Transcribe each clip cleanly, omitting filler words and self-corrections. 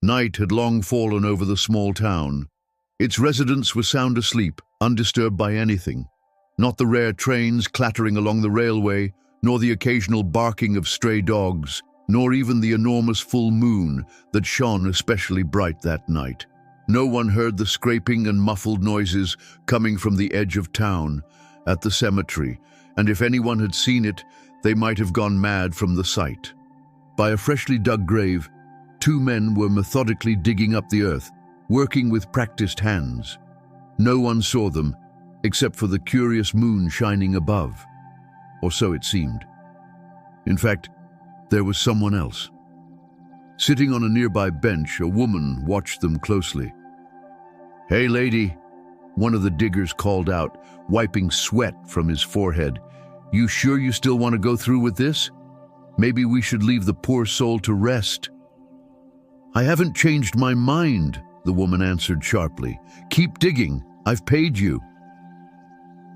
Night had long fallen over the small town. Its residents were sound asleep, undisturbed by anything. Not the rare trains clattering along the railway, nor the occasional barking of stray dogs, nor even the enormous full moon that shone especially bright that night. No one heard the scraping and muffled noises coming from the edge of town, at the cemetery, and if anyone had seen it, they might have gone mad from the sight. By a freshly dug grave, two men were methodically digging up the earth, working with practiced hands. No one saw them, except for the curious moon shining above. Or so it seemed. In fact, there was someone else. Sitting on a nearby bench, a woman watched them closely. "Hey, lady," one of the diggers called out, wiping sweat from his forehead. "You sure you still want to go through with this? Maybe we should leave the poor soul to rest." "I haven't changed my mind," the woman answered sharply. "Keep digging. I've paid you."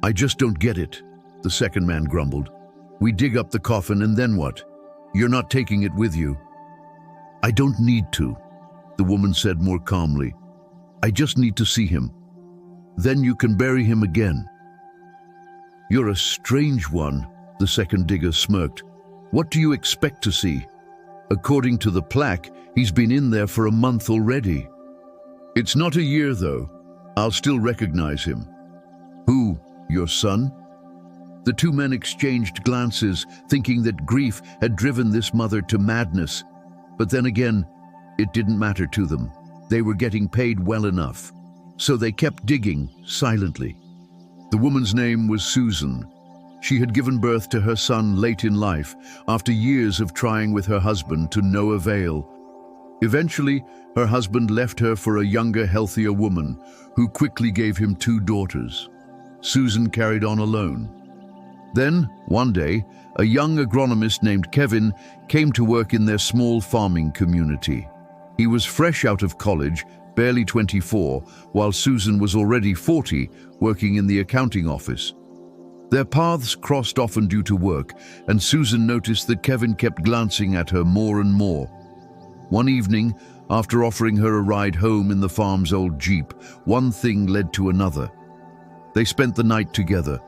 "I just don't get it," the second man grumbled. "We dig up the coffin and then what? You're not taking it with you." "I don't need to," the woman said more calmly. "I just need to see him. Then you can bury him again." "You're a strange one," the second digger smirked. "What do you expect to see? According to the plaque, he's been in there for a month already." "It's not a year, though. I'll still recognize him." "Who? Your son?" The two men exchanged glances, thinking that grief had driven this mother to madness. But then again, it didn't matter to them. They were getting paid well enough. So they kept digging, silently. The woman's name was Susan. She had given birth to her son late in life, after years of trying with her husband to no avail. Eventually, her husband left her for a younger, healthier woman, who quickly gave him two daughters. Susan carried on alone. Then, one day, a young agronomist named Kevin came to work in their small farming community. He was fresh out of college, barely 24, while Susan was already 40, working in the accounting office. Their paths crossed often due to work, and Susan noticed that Kevin kept glancing at her more and more. One evening, after offering her a ride home in the farm's old Jeep, one thing led to another. They spent the night together.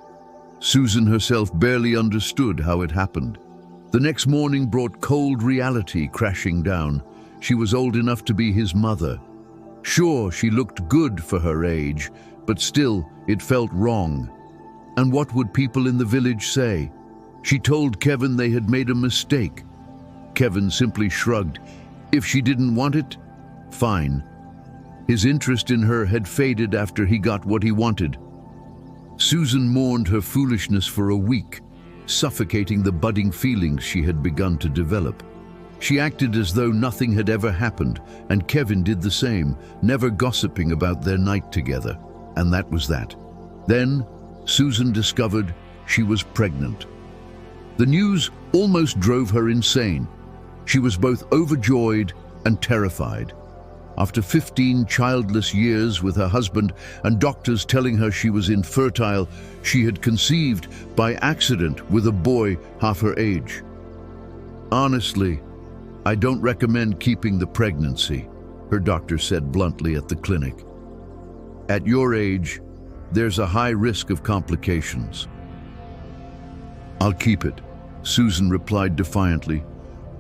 Susan herself barely understood how it happened. The next morning brought cold reality crashing down. She was old enough to be his mother. Sure, she looked good for her age, but still, it felt wrong. And what would people in the village say? She told Kevin they had made a mistake. Kevin simply shrugged. If she didn't want it, fine. His interest in her had faded after he got what he wanted. Susan mourned her foolishness for a week, suffocating the budding feelings she had begun to develop. She acted as though nothing had ever happened, and Kevin did the same, never gossiping about their night together. And that was that. Then, Susan discovered she was pregnant. The news almost drove her insane. She was both overjoyed and terrified. After 15 childless years with her husband and doctors telling her she was infertile, she had conceived by accident with a boy half her age. "Honestly, I don't recommend keeping the pregnancy," her doctor said bluntly at the clinic. "At your age, there's a high risk of complications." "I'll keep it," Susan replied defiantly.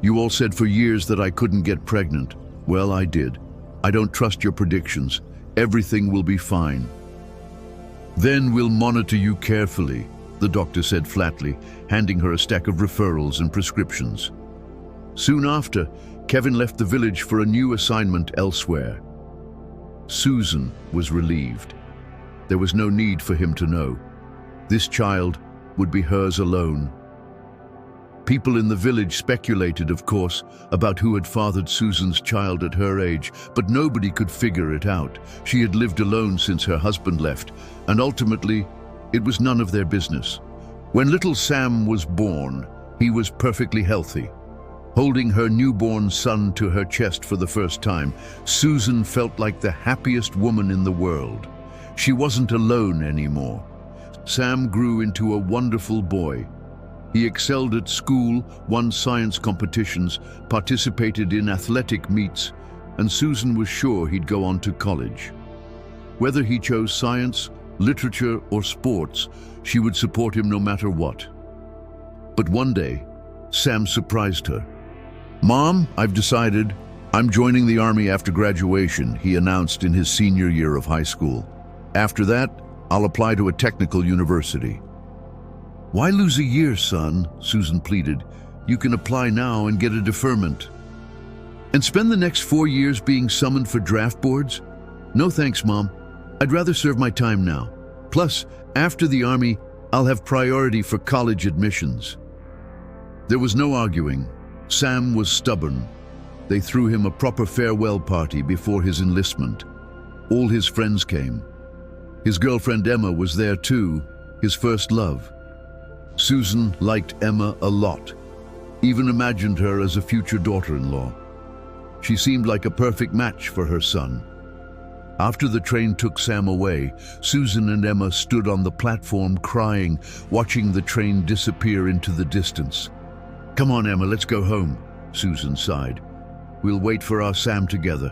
"You all said for years that I couldn't get pregnant. Well, I did. I don't trust your predictions. Everything will be fine." "Then we'll monitor you carefully," the doctor said flatly, handing her a stack of referrals and prescriptions. Soon after, Kevin left the village for a new assignment elsewhere. Susan was relieved. There was no need for him to know. This child would be hers alone. People in the village speculated, of course, about who had fathered Susan's child at her age, but nobody could figure it out. She had lived alone since her husband left, and ultimately, it was none of their business. When little Sam was born, he was perfectly healthy. Holding her newborn son to her chest for the first time, Susan felt like the happiest woman in the world. She wasn't alone anymore. Sam grew into a wonderful boy. He excelled at school, won science competitions, participated in athletic meets, and Susan was sure he'd go on to college. Whether he chose science, literature, or sports, she would support him no matter what. But one day, Sam surprised her. "Mom, I've decided. I'm joining the Army after graduation," he announced in his senior year of high school. "After that, I'll apply to a technical university." "Why lose a year, son?" Susan pleaded. "You can apply now and get a deferment." "And spend the next 4 years being summoned for draft boards? No thanks, Mom. I'd rather serve my time now. Plus, after the Army, I'll have priority for college admissions." There was no arguing. Sam was stubborn. They threw him a proper farewell party before his enlistment. All his friends came. His girlfriend Emma was there too, his first love. Susan liked Emma a lot, even imagined her as a future daughter-in-law. She seemed like a perfect match for her son. After the train took Sam away, Susan and Emma stood on the platform crying, watching the train disappear into the distance. "Come on, Emma, let's go home," Susan sighed. "We'll wait for our Sam together."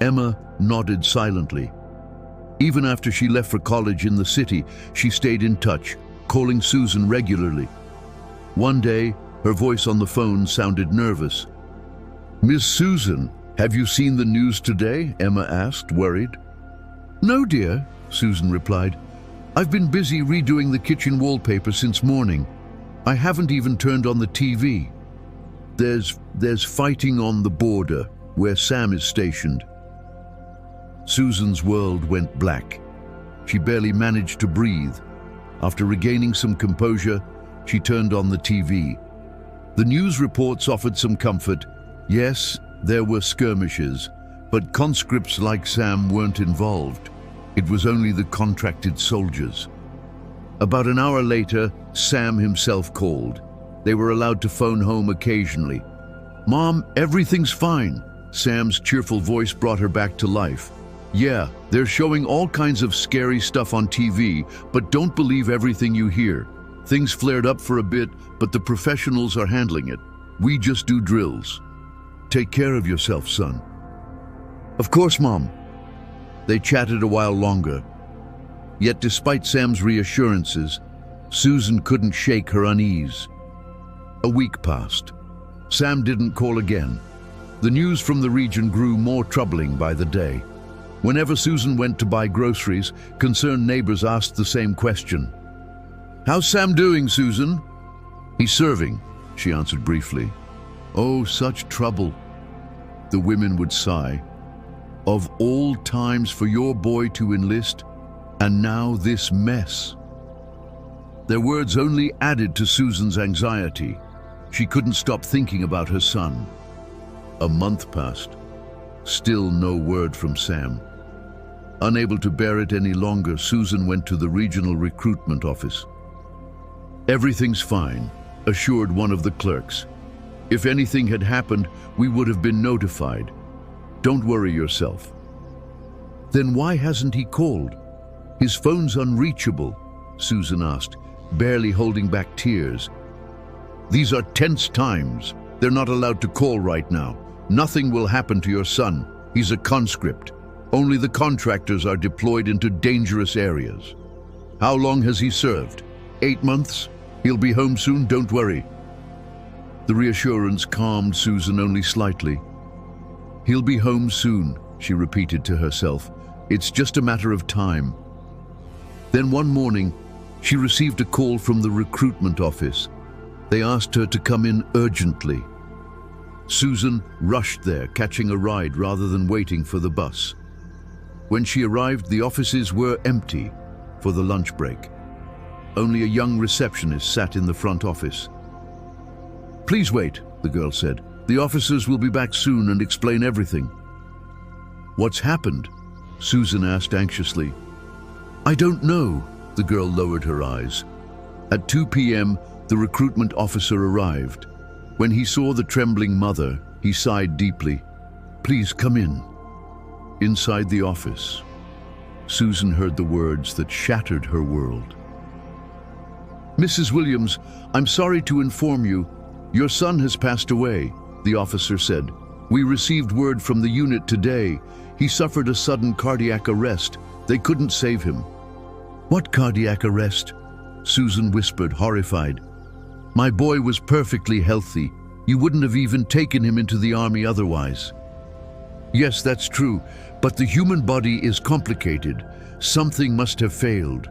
Emma nodded silently. Even after she left for college in the city, she stayed in touch, calling Susan regularly. One day, her voice on the phone sounded nervous. "Miss Susan, have you seen the news today?" Emma asked, worried. "No, dear," Susan replied. "I've been busy redoing the kitchen wallpaper since morning. I haven't even turned on the TV. There's fighting on the border, where Sam is stationed." Susan's world went black. She barely managed to breathe. After regaining some composure, she turned on the TV. The news reports offered some comfort. Yes, there were skirmishes, but conscripts like Sam weren't involved. It was only the contracted soldiers. About an hour later, Sam himself called. They were allowed to phone home occasionally. "Mom, everything's fine." Sam's cheerful voice brought her back to life. "Yeah, they're showing all kinds of scary stuff on TV, but don't believe everything you hear. Things flared up for a bit, but the professionals are handling it. We just do drills. Take care of yourself, son." "Of course, Mom." They chatted a while longer. Yet despite Sam's reassurances, Susan couldn't shake her unease. A week passed. Sam didn't call again. The news from the region grew more troubling by the day. Whenever Susan went to buy groceries, concerned neighbors asked the same question. "How's Sam doing, Susan?" "He's serving," she answered briefly. "Oh, such trouble," the women would sigh. "Of all times for your boy to enlist, and now this mess." Their words only added to Susan's anxiety. She couldn't stop thinking about her son. A month passed. Still no word from Sam. Unable to bear it any longer, Susan went to the regional recruitment office. "Everything's fine," assured one of the clerks. "If anything had happened, we would have been notified. Don't worry yourself." "Then why hasn't he called? His phone's unreachable," Susan asked, barely holding back tears. "These are tense times. They're not allowed to call right now. Nothing will happen to your son. He's a conscript. Only the contractors are deployed into dangerous areas." "How long has he served?" 8 months. He'll be home soon, don't worry." The reassurance calmed Susan only slightly. "He'll be home soon," she repeated to herself. "It's just a matter of time." Then one morning, she received a call from the recruitment office. They asked her to come in urgently. Susan rushed there, catching a ride rather than waiting for the bus. When she arrived, the offices were empty for the lunch break. Only a young receptionist sat in the front office. "Please wait," the girl said. "The officers will be back soon and explain everything." "What's happened?" Susan asked anxiously. "I don't know," the girl lowered her eyes. At 2 p.m., the recruitment officer arrived. When he saw the trembling mother, he sighed deeply. "Please come in." Inside the office, Susan heard the words that shattered her world. "Mrs. Williams, I'm sorry to inform you, your son has passed away," the officer said. We received word from the unit today. He suffered a sudden cardiac arrest. They couldn't save him." "What cardiac arrest?" Susan whispered, horrified. "My boy was perfectly healthy. You wouldn't have even taken him into the army otherwise." "Yes, that's true, but the human body is complicated. Something must have failed."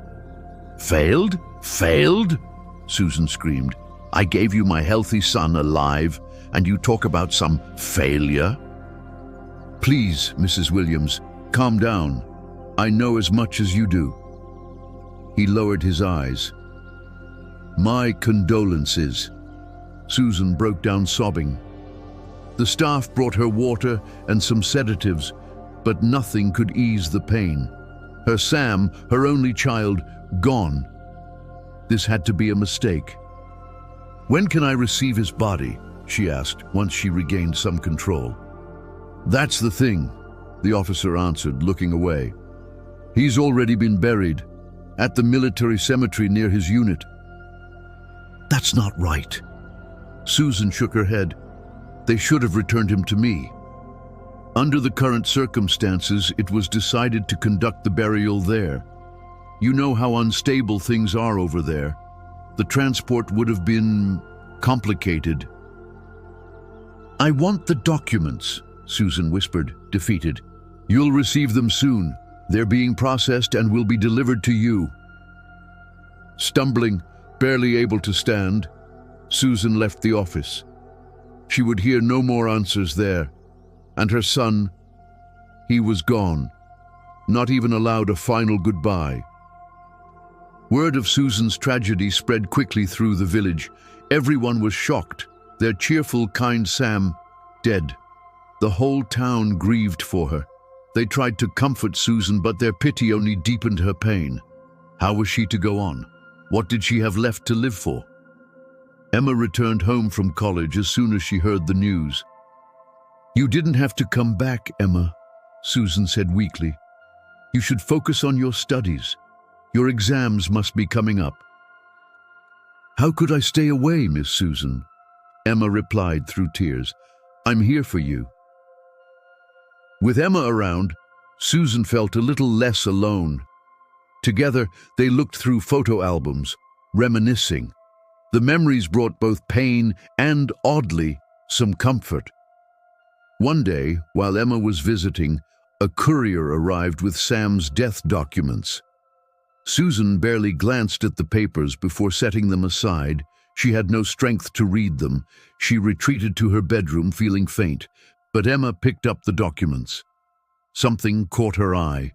"Failed? Failed?" Susan screamed. "I gave you my healthy son alive, and you talk about some failure?" "Please, Mrs. Williams, calm down. I know as much as you do." He lowered his eyes. "My condolences." Susan broke down sobbing. The staff brought her water and some sedatives, but nothing could ease the pain. Her Sam, her only child, gone. This had to be a mistake. "When can I receive his body?" she asked, once she regained some control. "That's the thing," the officer answered, looking away. "He's already been buried, at the military cemetery near his unit." "That's not right." Susan shook her head. "They should have returned him to me." Under the current circumstances, it was decided to conduct the burial there. You know how unstable things are over there. The transport would have been complicated. "I want the documents," Susan whispered, defeated. "You'll receive them soon. They're being processed and will be delivered to you." Stumbling, barely able to stand, Susan left the office. She would hear no more answers there. And her son, he was gone, not even allowed a final goodbye. Word of Susan's tragedy spread quickly through the village. Everyone was shocked. Their cheerful, kind Sam, dead. The whole town grieved for her. They tried to comfort Susan, but their pity only deepened her pain. How was she to go on? What did she have left to live for? Emma returned home from college as soon as she heard the news. "You didn't have to come back, Emma," Susan said weakly. "You should focus on your studies. Your exams must be coming up." "How could I stay away, Miss Susan?" Emma replied through tears. "I'm here for you." With Emma around, Susan felt a little less alone. Together, they looked through photo albums, reminiscing. The memories brought both pain and, oddly, some comfort. One day, while Emma was visiting, a courier arrived with Sam's death documents. Susan barely glanced at the papers before setting them aside. She had no strength to read them. She retreated to her bedroom feeling faint, but Emma picked up the documents. Something caught her eye.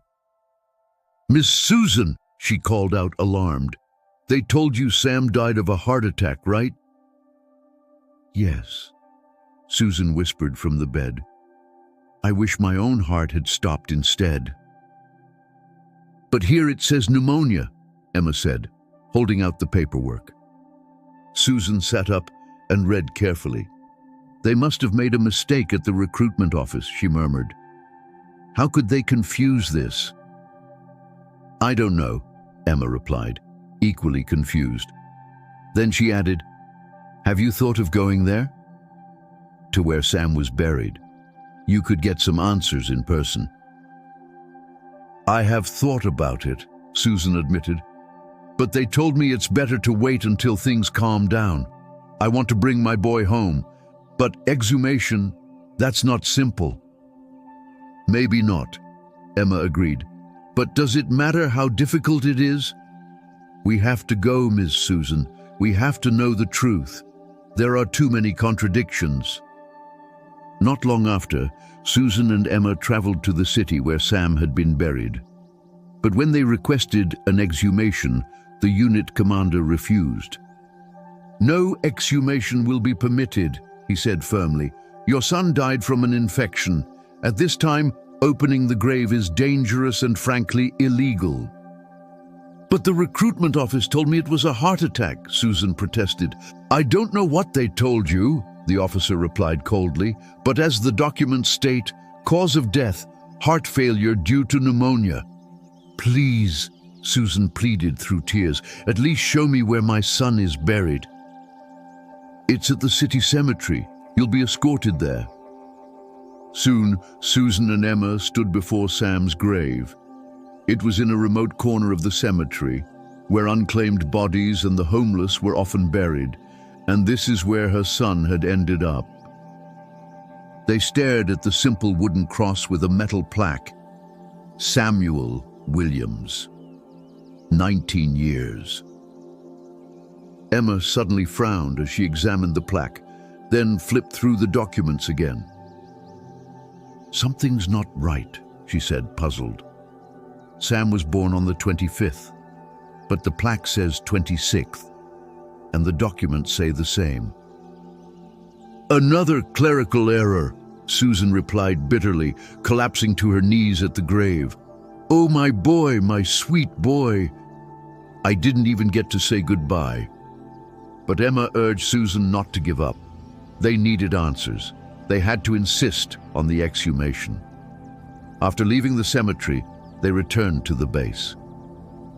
"Miss Susan," she called out, alarmed. "They told you Sam died of a heart attack, right?" "Yes," Susan whispered from the bed. "I wish my own heart had stopped instead." "But here it says pneumonia," Emma said, holding out the paperwork. Susan sat up and read carefully. "They must have made a mistake at the recruitment office," she murmured. "How could they confuse this?" "I don't know," Emma replied, equally confused. Then she added, "Have you thought of going there?" "To where Sam was buried. You could get some answers in person." "I have thought about it," Susan admitted. "But they told me it's better to wait until things calm down. I want to bring my boy home. But exhumation, that's not simple." "Maybe not," Emma agreed. "But does it matter how difficult it is?" "We have to go, Miss Susan. We have to know the truth. There are too many contradictions." Not long after, Susan and Emma traveled to the city where Sam had been buried. But when they requested an exhumation, the unit commander refused. "No exhumation will be permitted," he said firmly. "Your son died from an infection. At this time, opening the grave is dangerous and frankly illegal." "But the recruitment office told me it was a heart attack," Susan protested. "I don't know what they told you," the officer replied coldly, "but as the documents state, cause of death, heart failure due to pneumonia." "Please," Susan pleaded through tears, "at least show me where my son is buried." "It's at the city cemetery. You'll be escorted there." Soon, Susan and Emma stood before Sam's grave. It was in a remote corner of the cemetery, where unclaimed bodies and the homeless were often buried, and this is where her son had ended up. They stared at the simple wooden cross with a metal plaque. Samuel Williams, 19 years. Emma suddenly frowned as she examined the plaque, then flipped through the documents again. "Something's not right," she said, puzzled. Sam was born on the 25th, but the plaque says 26th, and the documents say the same. "Another clerical error," Susan replied bitterly, collapsing to her knees at the grave. "Oh, my boy, my sweet boy." I didn't even get to say goodbye. But Emma urged Susan not to give up. They needed answers. They had to insist on the exhumation. After leaving the cemetery, they returned to the base.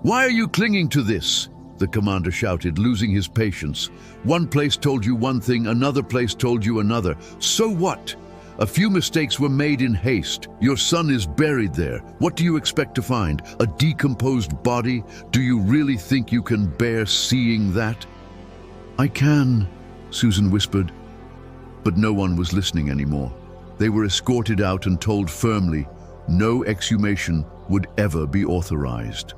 "Why are you clinging to this?" the commander shouted, losing his patience. "One place told you one thing, another place told you another. So what? A few mistakes were made in haste. Your son is buried there. What do you expect to find? A decomposed body? Do you really think you can bear seeing that?" "I can," Susan whispered. But no one was listening anymore. They were escorted out and told firmly no exhumation would ever be authorized.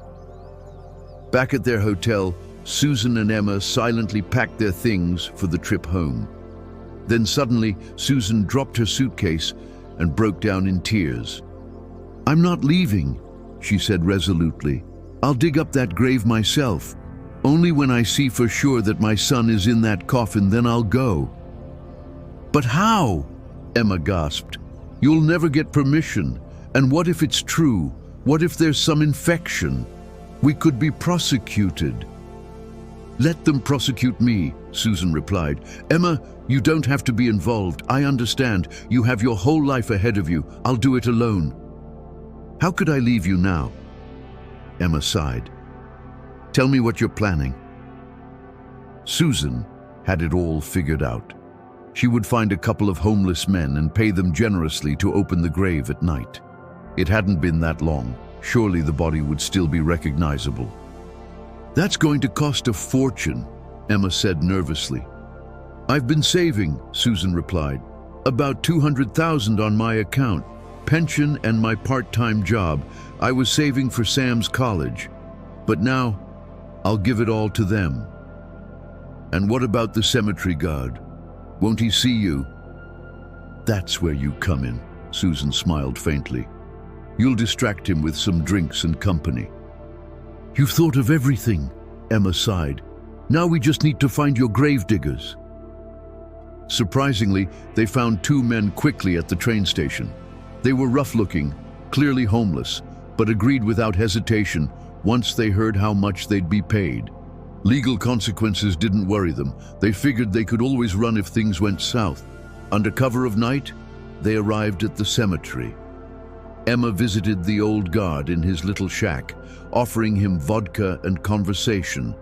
Back at their hotel, Susan and Emma silently packed their things for the trip home. Then suddenly, Susan dropped her suitcase and broke down in tears. "I'm not leaving," she said resolutely. "I'll dig up that grave myself. Only when I see for sure that my son is in that coffin, then I'll go." "But how?" Emma gasped. "You'll never get permission. And what if it's true? What if there's some infection? We could be prosecuted." "Let them prosecute me," Susan replied. "Emma, you don't have to be involved. I understand. You have your whole life ahead of you. I'll do it alone." "How could I leave you now?" Emma sighed. "Tell me what you're planning." Susan had it all figured out. She would find a couple of homeless men and pay them generously to open the grave at night. It hadn't been that long. Surely the body would still be recognizable. "That's going to cost a fortune," Emma said nervously. "I've been saving," Susan replied. "About 200,000 on my account. Pension and my part-time job. I was saving for Sam's college. But now, I'll give it all to them." "And what about the cemetery guard? Won't he see you?" "That's where you come in," Susan smiled faintly. "You'll distract him with some drinks and company." "You've thought of everything," Emma sighed. "Now we just need to find your gravediggers." Surprisingly, they found two men quickly at the train station. They were rough-looking, clearly homeless, but agreed without hesitation once they heard how much they'd be paid. Legal consequences didn't worry them. They figured they could always run if things went south. Under cover of night, they arrived at the cemetery. Emma visited the old guard in his little shack, offering him vodka and conversation.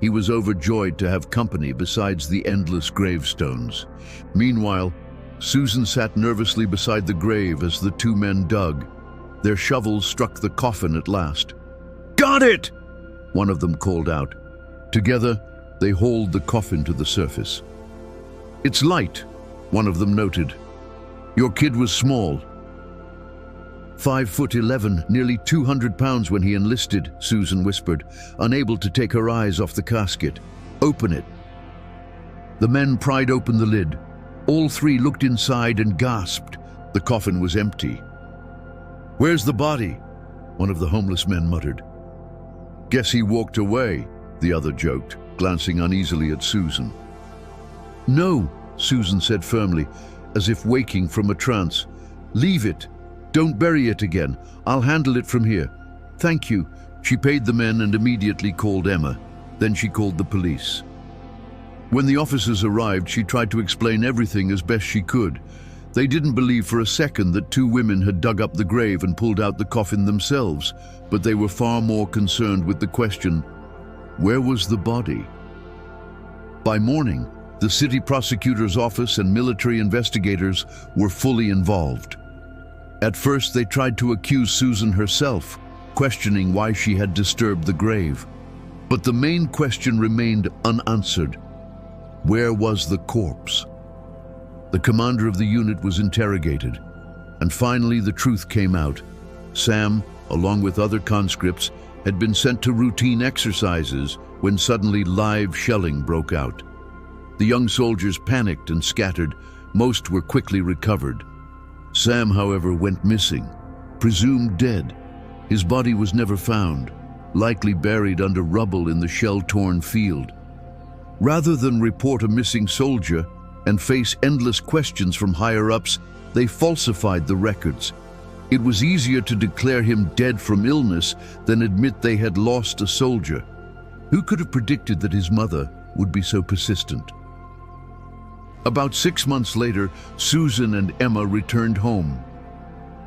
He was overjoyed to have company besides the endless gravestones. Meanwhile, Susan sat nervously beside the grave as the two men dug. Their shovels struck the coffin at last. "Got it!" one of them called out. Together, they hauled the coffin to the surface. "It's light," one of them noted. "Your kid was small." 5'11", nearly 200 pounds when he enlisted, Susan whispered, unable to take her eyes off the casket. "Open it." The men pried open the lid. All three looked inside and gasped. The coffin was empty. "Where's the body?" one of the homeless men muttered. "Guess he walked away," the other joked, glancing uneasily at Susan. "No," Susan said firmly, as if waking from a trance. "Leave it. Don't bury it again. I'll handle it from here. Thank you." She paid the men and immediately called Emma. Then she called the police. When the officers arrived, she tried to explain everything as best she could. They didn't believe for a second that two women had dug up the grave and pulled out the coffin themselves, but they were far more concerned with the question, where was the body? By morning, The city prosecutor's office and military investigators were fully involved. At first, they tried to accuse Susan herself, questioning why she had disturbed the grave. But the main question remained unanswered. Where was the corpse? The commander of the unit was interrogated, and finally the truth came out. Sam, along with other conscripts, had been sent to routine exercises when suddenly live shelling broke out. The young soldiers panicked and scattered. Most were quickly recovered. Sam, however, went missing, presumed dead. His body was never found, likely buried under rubble in the shell-torn field. Rather than report a missing soldier and face endless questions from higher-ups, they falsified the records. It was easier to declare him dead from illness than admit they had lost a soldier. Who could have predicted that his mother would be so persistent? About 6 months later, Susan and Emma returned home.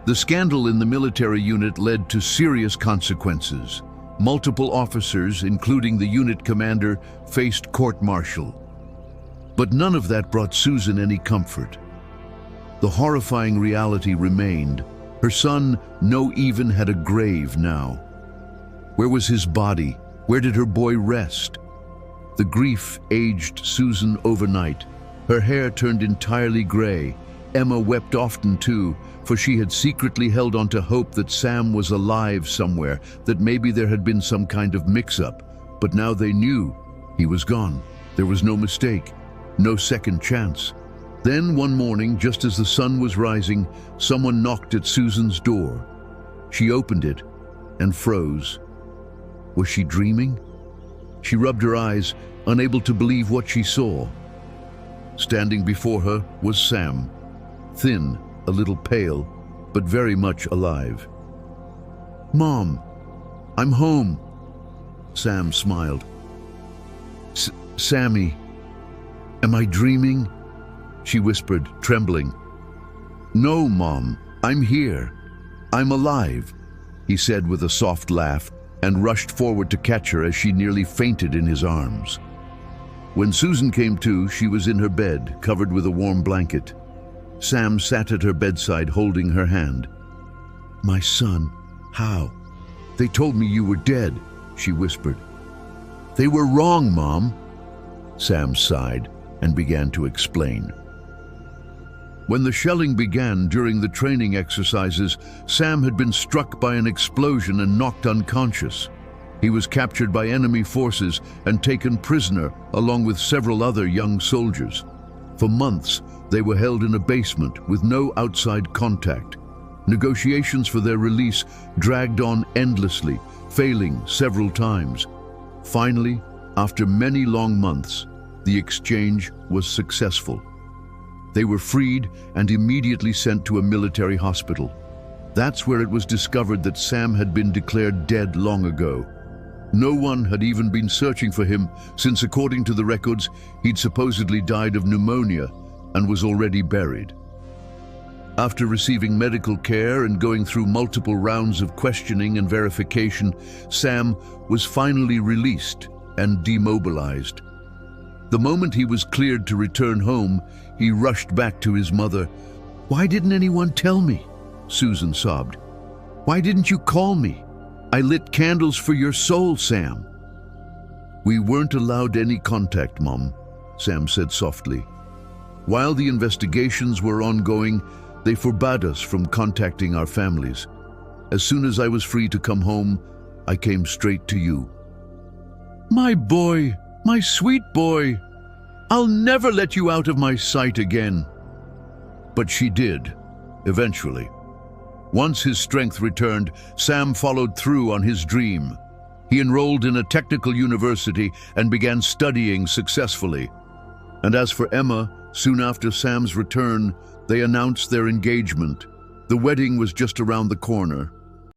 The scandal in the military unit led to serious consequences. Multiple officers, including the unit commander, faced court-martial. But none of that brought Susan any comfort. The horrifying reality remained. Her son, no even had a grave now. Where was his body? Where did her boy rest? The grief aged Susan overnight. Her hair turned entirely gray. Emma wept often too, for she had secretly held on to hope that Sam was alive somewhere, that maybe there had been some kind of mix-up. But now they knew he was gone. There was no mistake, no second chance. Then one morning, just as the sun was rising, someone knocked at Susan's door. She opened it and froze. Was she dreaming? She rubbed her eyes, unable to believe what she saw. Standing before her was Sam, thin, a little pale, but very much alive. "Mom, I'm home." Sam smiled. "Sammy, am I dreaming?" she whispered, trembling. "No, Mom, I'm here. I'm alive," he said with a soft laugh, and rushed forward to catch her as she nearly fainted in his arms. When Susan came to, she was in her bed, covered with a warm blanket. Sam sat at her bedside holding her hand. "My son, how? They told me you were dead," she whispered. "They were wrong, Mom." Sam sighed and began to explain. When the shelling began during the training exercises, Sam had been struck by an explosion and knocked unconscious. He was captured by enemy forces and taken prisoner along with several other young soldiers. For months, they were held in a basement with no outside contact. Negotiations for their release dragged on endlessly, failing several times. Finally, after many long months, the exchange was successful. They were freed and immediately sent to a military hospital. That's where it was discovered that Sam had been declared dead long ago. No one had even been searching for him, since according to the records, he'd supposedly died of pneumonia and was already buried. After receiving medical care and going through multiple rounds of questioning and verification, Sam was finally released and demobilized. The moment he was cleared to return home, he rushed back to his mother. "Why didn't anyone tell me?" Susan sobbed. "Why didn't you call me? I lit candles for your soul, Sam." "We weren't allowed any contact, Mom," Sam said softly. "While the investigations were ongoing, they forbade us from contacting our families. As soon as I was free to come home, I came straight to you." "My boy, my sweet boy, I'll never let you out of my sight again." But she did, eventually. Once his strength returned, Sam followed through on his dream. He enrolled in a technical university and began studying successfully. And as for Emma, soon after Sam's return, they announced their engagement. The wedding was just around the corner.